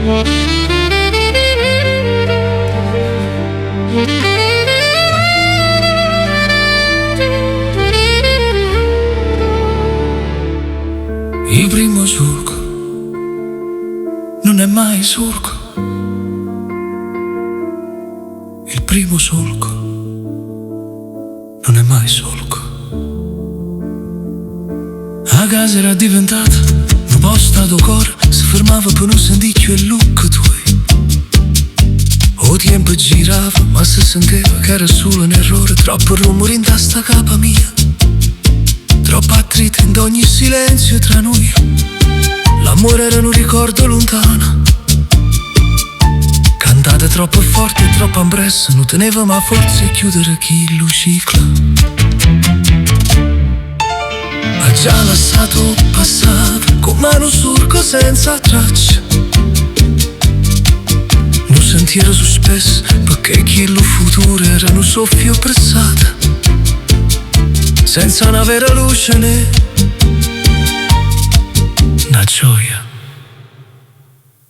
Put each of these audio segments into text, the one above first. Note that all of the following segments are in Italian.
Il primo solco non è mai solco. Il primo solco non è mai solco. A casa era diventata un posto do cor, si fermava per non sentirci il look tuoi. O tempo girava ma si sentiva che era solo un errore. Troppo rumore in testa capa mia, troppo attrito in ogni silenzio tra noi. L'amore era un ricordo lontano, cantate troppo forte e troppo ambressa. Non teneva ma forse chiudere chi lo ciclo. Ha già lasciato passare come un surco senza traccia. Non sentiero su spesso perché chi lo futuro era un soffio pressato, senza una vera luce né una gioia.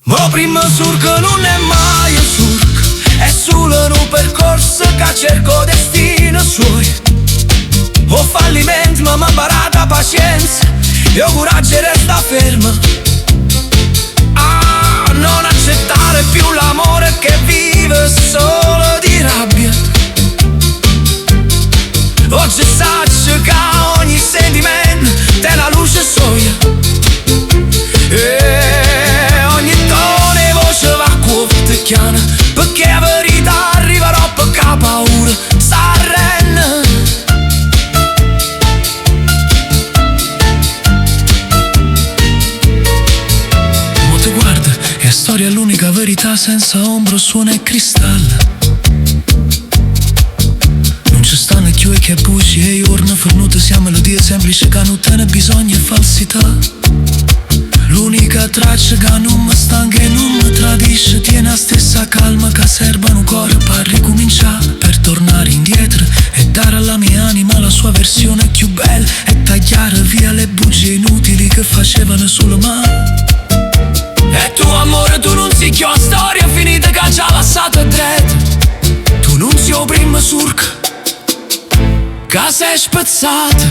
Ma prima surco non è mai un surco, è solo un percorso che cerco destino suoi. O fallimento ma m'ha imparato pazienza e ho coraggio e resta ferma. Ah, non accettare più l'amore che vive solo di rabbia. Oggi saccio che ogni sentimento te la luce soia. E ogni tono e voce va cuote chiana, perché la verità arriverà perché la paura s'arrenna. Mo ti guarda e la storia è l'unica verità senza ombra, suona e cristallo. Ci stanno chiue che buci e urna fornute, siamo melodie semplici che non tene bisogno e falsità. L'unica traccia che non mi stanca e non mi tradisce, tiene la stessa calma che serve un cuore per ricominciare, per tornare indietro e dare alla mia anima la sua versione più bella e tagliare via le bugie inutili che facevano solo male. E tu amore, tu non sei più la storia finita che ha già lasciato dretto. Tu non sei il primo surco che sei spezzato,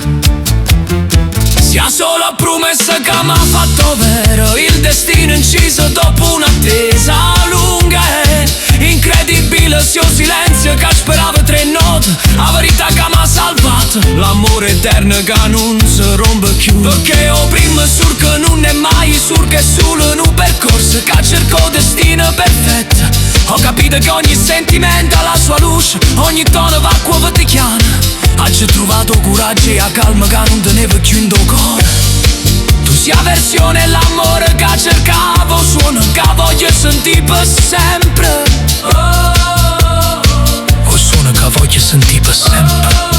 sia solo la promessa che mi ha fatto vero. Il destino inciso dopo un'attesa lunga e incredibile sia silenzio che sperava tre note. La verità che mi ha salvato, l'amore eterno che non si rompe più. Perché il primo surco non è mai surco, è solo un percorso che cerco destino perfetto. Ho capito che ogni sentimento ha la sua luce, ogni tono va qua vatichiana. Oggi ho trovato coraggio e la calma che non tenevo più in cuore. Tu sia versione l'amore che cercavo, suono che voglio sentire per sempre. O suono che voglio sentire per sempre.